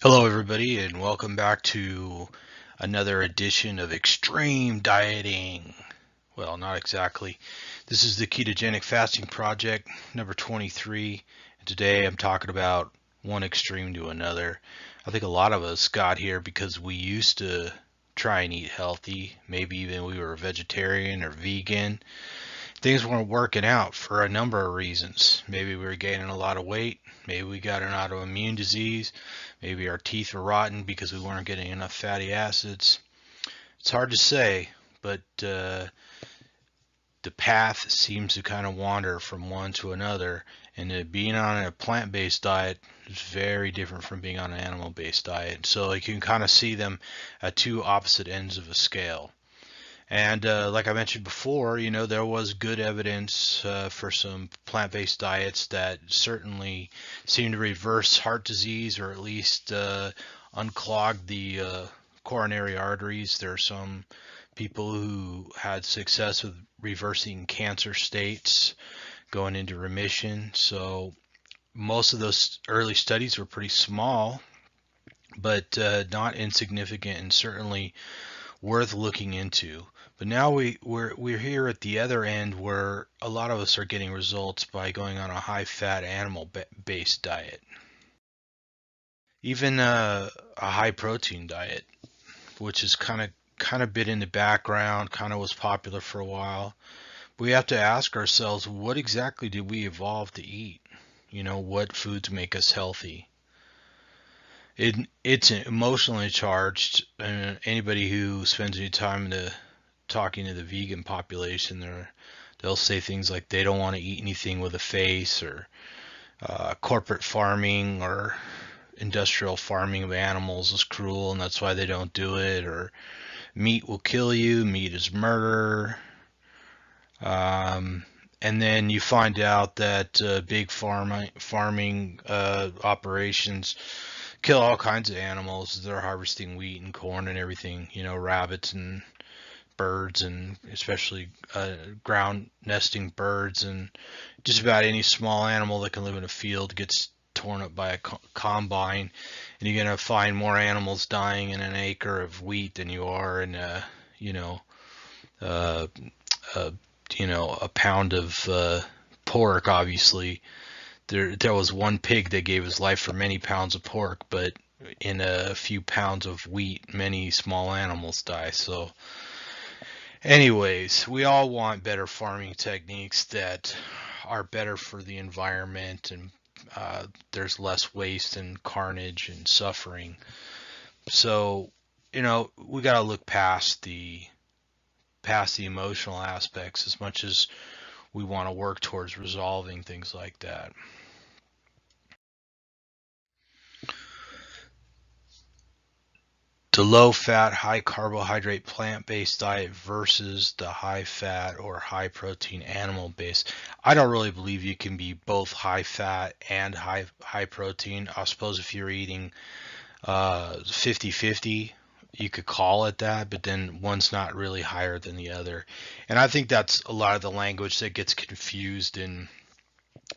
Hello, everybody, and welcome back to another edition of Extreme Dieting. Well, not exactly. This is the Ketogenic Fasting Project, number 23, and today I'm talking about one extreme to another. I think a lot of us got here because we used to try and eat healthy. Maybe even we were vegetarian or vegan. Things weren't working out for a number of reasons. Maybe we were gaining a lot of weight. Maybe we got an autoimmune disease. Maybe our teeth were rotten because we weren't getting enough fatty acids. It's hard to say, but the path seems to kind of wander from one to another. And being on a plant-based diet is very different from being on an animal-based diet. So you can kind of see them at two opposite ends of a scale. And like I mentioned before, there was good evidence for some plant-based diets that certainly seem to reverse heart disease or at least unclog the coronary arteries. There are some people who had success with reversing cancer states, going into remission. So most of those early studies were pretty small, but not insignificant and certainly worth looking into. But now we're here at the other end where a lot of us are getting results by going on a high-fat animal-based diet, even a high-protein diet, which is kind of been in the background, kind of was popular for a while. We have to ask ourselves, what exactly did we evolve to eat? What foods make us healthy? It's emotionally charged. Anybody who spends any time talking to the vegan population, they'll say things like they don't want to eat anything with a face, or corporate farming or industrial farming of animals is cruel and that's why they don't do it, or meat will kill you, meat is murder. Um, and then you find out that big farming operations kill all kinds of animals. They're harvesting wheat and corn and everything, rabbits and birds, and especially ground nesting birds, and just about any small animal that can live in a field gets torn up by a combine. And you're going to find more animals dying in an acre of wheat than you are in you know uh, uh, a pound of pork. Obviously there was one pig that gave his life for many pounds of pork, but in a few pounds of wheat many small animals die. So anyways, we all want better farming techniques that are better for the environment, and there's less waste and carnage and suffering. So, we got to look past the emotional aspects as much as we want to work towards resolving things like that. The low fat, high carbohydrate plant based diet versus the high fat or high protein animal based. I don't really believe you can be both high fat and high protein. I suppose if you're eating 50-50, you could call it that, but then one's not really higher than the other. And I think that's a lot of the language that gets confused in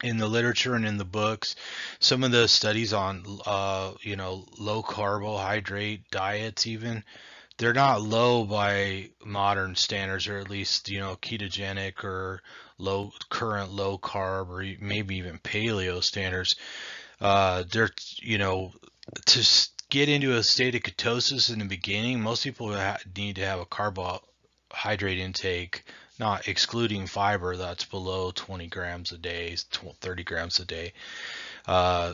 the literature and in the books. Some of the studies on low carbohydrate diets, even, they're not low by modern standards, or at least ketogenic or low carb, or maybe even paleo standards. They're to get into a state of ketosis in the beginning, most people need to have a carbohydrate intake, not excluding fiber, that's below 20 grams a day, 30 grams a day. Uh,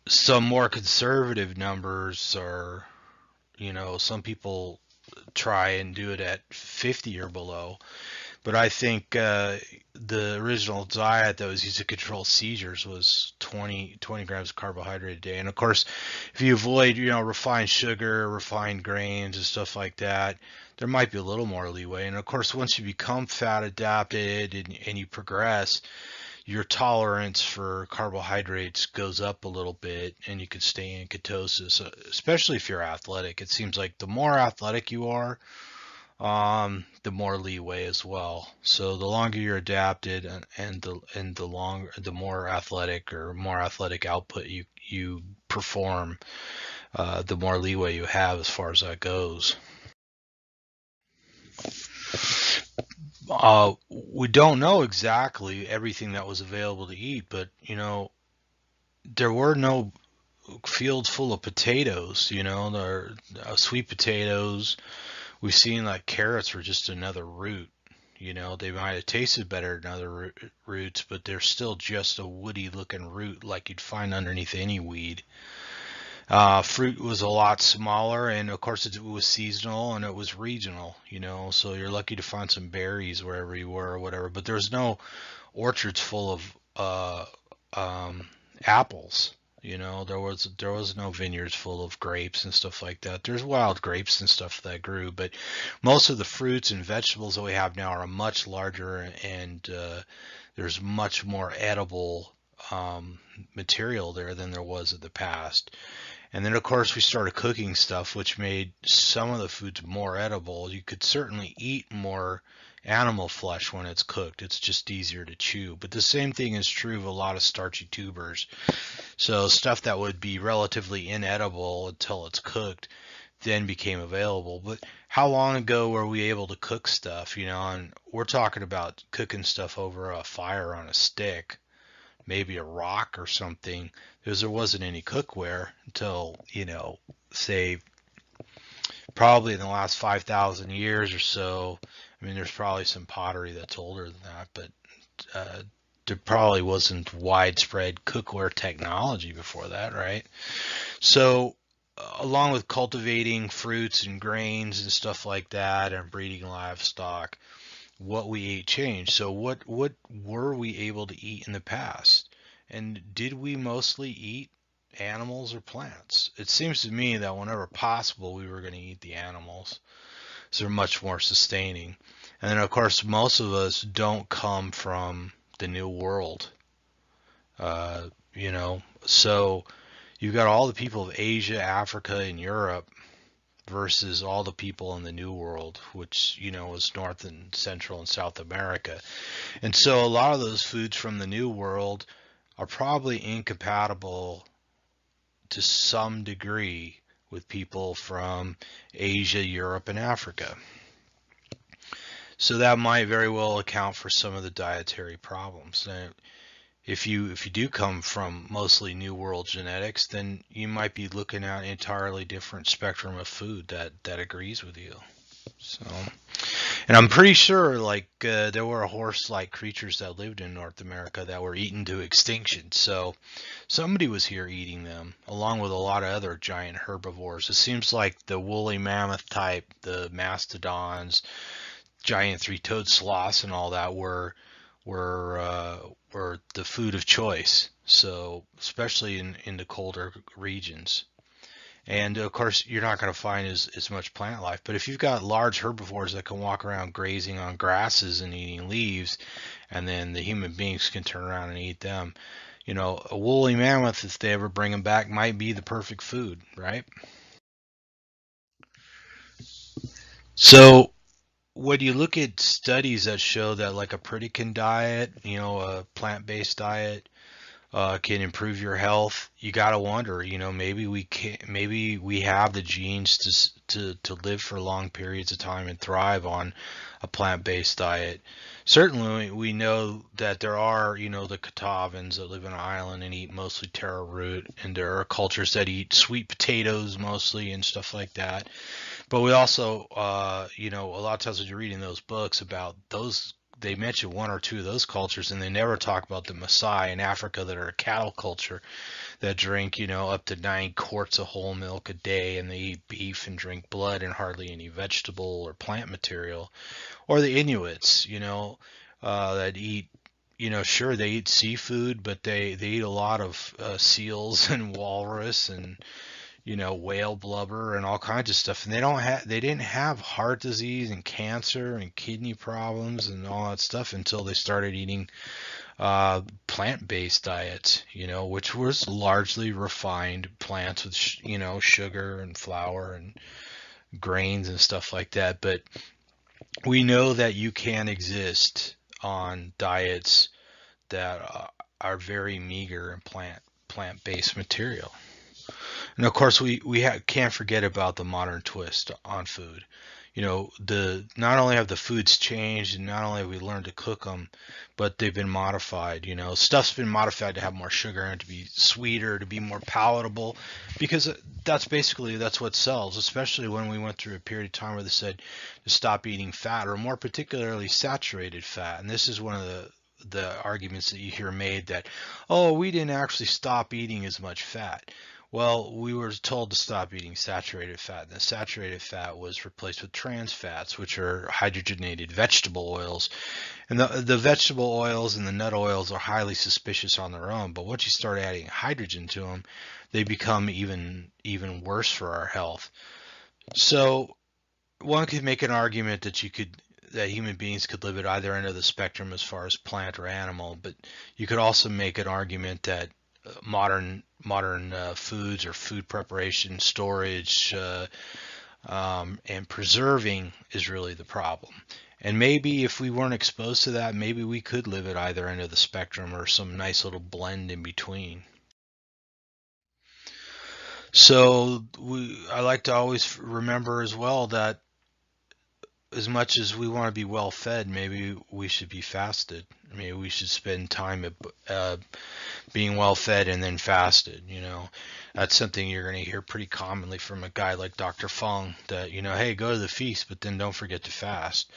some more conservative numbers are, some people try and do it at 50 or below. But I think the original diet that was used to control seizures was 20 grams of carbohydrate a day. And of course, if you avoid, refined sugar, refined grains, and stuff like that, there might be a little more leeway. And of course, once you become fat adapted and you progress, your tolerance for carbohydrates goes up a little bit and you can stay in ketosis, especially if you're athletic. It seems like the more athletic you are, the more leeway as well. So the longer you're adapted, and the more athletic or more athletic output you perform, the more leeway you have as far as that goes. We don't know exactly everything that was available to eat, but there were no fields full of potatoes. There sweet potatoes. We've seen like carrots were just another root. They might have tasted better than other roots, but they're still just a woody looking root like you'd find underneath any weed. Fruit was a lot smaller, and of course it was seasonal and it was regional, so you're lucky to find some berries wherever you were or whatever. But there's no orchards full of apples. There was no vineyards full of grapes and stuff like that. There's wild grapes and stuff that grew, but most of the fruits and vegetables that we have now are much larger, and there's much more edible material there than there was in the past. And then, of course, we started cooking stuff, which made some of the foods more edible. You could certainly eat more animal flesh when it's cooked. It's just easier to chew. But the same thing is true of a lot of starchy tubers. So stuff that would be relatively inedible until it's cooked then became available. But how long ago were we able to cook stuff? And we're talking about cooking stuff over a fire on a stick, maybe a rock or something, because there wasn't any cookware until, say, probably in the last 5,000 years or so. I mean, there's probably some pottery that's older than that, but there probably wasn't widespread cookware technology before that, right? So, along with cultivating fruits and grains and stuff like that and breeding livestock, what we ate changed. So what were we able to eat in the past? And did we mostly eat animals or plants? It seems to me that whenever possible, we were going to eat the animals. So they're much more sustaining. And then, of course, most of us don't come from the New World. So you've got all the people of Asia, Africa, and Europe versus all the people in the New World, which, is North and Central and South America. And so a lot of those foods from the New World are probably incompatible to some degree with people from Asia, Europe, and Africa. So that might very well account for some of the dietary problems. Now, if you do come from mostly New World genetics, then you might be looking at an entirely different spectrum of food that agrees with you. So, and I'm pretty sure there were horse-like creatures that lived in North America that were eaten to extinction. So somebody was here eating them, along with a lot of other giant herbivores. It seems like the woolly mammoth type, the mastodons, giant three-toed sloths, and all that were the food of choice. So especially in the colder regions. And of course, you're not going to find as much plant life. But if you've got large herbivores that can walk around grazing on grasses and eating leaves, and then the human beings can turn around and eat them, a woolly mammoth, if they ever bring them back, might be the perfect food, right? So when you look at studies that show that like a Pritikin diet, a plant-based diet, can improve your health, you gotta wonder, maybe we have the genes to live for long periods of time and thrive on a plant-based diet. Certainly, we know that there are, the Catawbans that live in an island and eat mostly taro root, and there are cultures that eat sweet potatoes mostly and stuff like that. But we also, a lot of times when you're reading those books about those, they mention one or two of those cultures, and they never talk about the Maasai in Africa that are a cattle culture that drink, up to 9 quarts of whole milk a day, and they eat beef and drink blood and hardly any vegetable or plant material. Or the Inuits, that eat, sure, they eat seafood, but they eat a lot of seals and walrus and whale blubber and all kinds of stuff. And they didn't have heart disease and cancer and kidney problems and all that stuff until they started eating plant-based diets, which was largely refined plants with, sugar and flour and grains and stuff like that. But we know that you can exist on diets that are very meager and plant-based material. And of course, we can't forget about the modern twist on food. The not only have the foods changed, and not only have we learned to cook them, but they've been modified. Stuff's been modified to have more sugar and to be sweeter, to be more palatable, because that's what sells. Especially when we went through a period of time where they said to stop eating fat, or more particularly saturated fat. And this is one of the arguments that you hear made that, oh, we didn't actually stop eating as much fat. Well, we were told to stop eating saturated fat, and the saturated fat was replaced with trans fats, which are hydrogenated vegetable oils. And the vegetable oils and the nut oils are highly suspicious on their own, but once you start adding hydrogen to them, they become even worse for our health. So one could make an argument that human beings could live at either end of the spectrum as far as plant or animal, but you could also make an argument that modern foods or food preparation, storage, and preserving is really the problem. And maybe if we weren't exposed to that, maybe we could live at either end of the spectrum or some nice little blend in between. So I like to always remember as well that as much as we want to be well fed, maybe we should be fasted. Maybe we should spend time being well fed and then fasted. That's something you're going to hear pretty commonly from a guy like Dr. Fung, that, hey, go to the feast, but then don't forget to fast.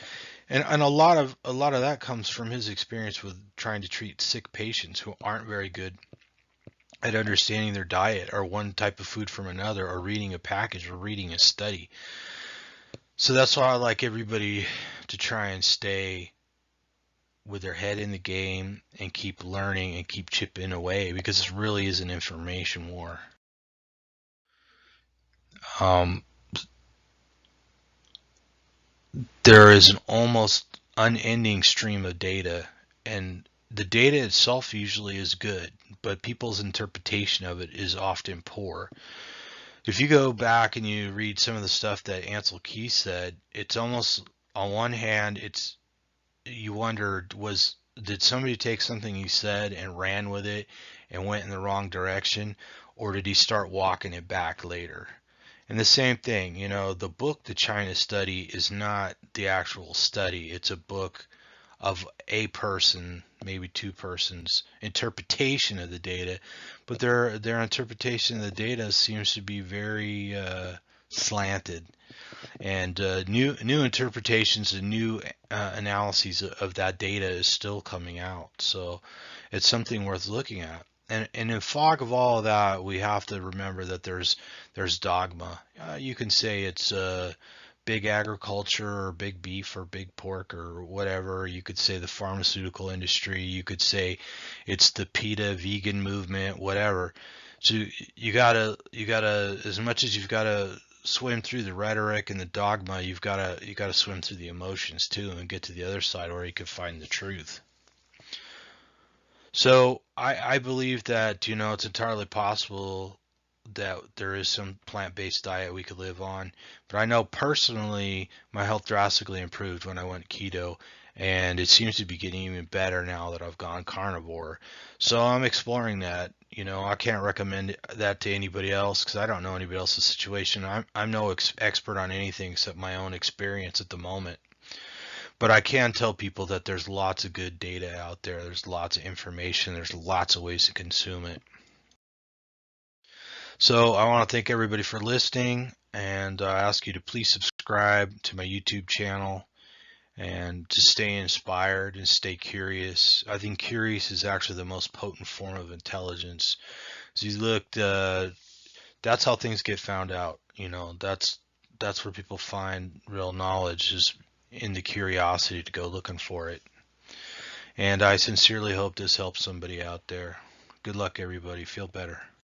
And a lot of that comes from his experience with trying to treat sick patients who aren't very good at understanding their diet, or one type of food from another, or reading a package, or reading a study. So that's why I like everybody to try and stay with their head in the game and keep learning and keep chipping away, because this really is an information war. Um, there is an almost unending stream of data, and the data itself usually is good, but people's interpretation of it is often poor. If you go back and you read some of the stuff that Ansel Keys said, it's almost, on one hand, you wonder, did somebody take something he said and ran with it and went in the wrong direction, or did he start walking it back later? And the same thing, the book, The China Study, is not the actual study. It's a book of a person, maybe two persons, interpretation of the data, but their interpretation of the data seems to be very slanted, and new interpretations and new analyses of that data is still coming out. So it's something worth looking at. And in the fog of all of that, we have to remember that there's dogma. You can say it's big agriculture, or big beef, or big pork, or whatever. You could say the pharmaceutical industry. You could say it's the PETA vegan movement, whatever. So you gotta, as much as you've gotta swim through the rhetoric and the dogma, you gotta swim through the emotions too, and get to the other side where you can find the truth. So I believe that, it's entirely possible that there is some plant-based diet we could live on. But I know personally my health drastically improved when I went keto, and it seems to be getting even better now that I've gone carnivore. So I'm exploring that. I can't recommend that to anybody else because I don't know anybody else's situation. I'm no expert on anything except my own experience at the moment. But I can tell people that there's lots of good data out there. There's lots of information. There's lots of ways to consume it. So I want to thank everybody for listening, and I ask you to please subscribe to my YouTube channel and to stay inspired and stay curious. I think curious is actually the most potent form of intelligence. As you look, that's how things get found out. That's where people find real knowledge, is in the curiosity to go looking for it. And I sincerely hope this helps somebody out there. Good luck, everybody. Feel better.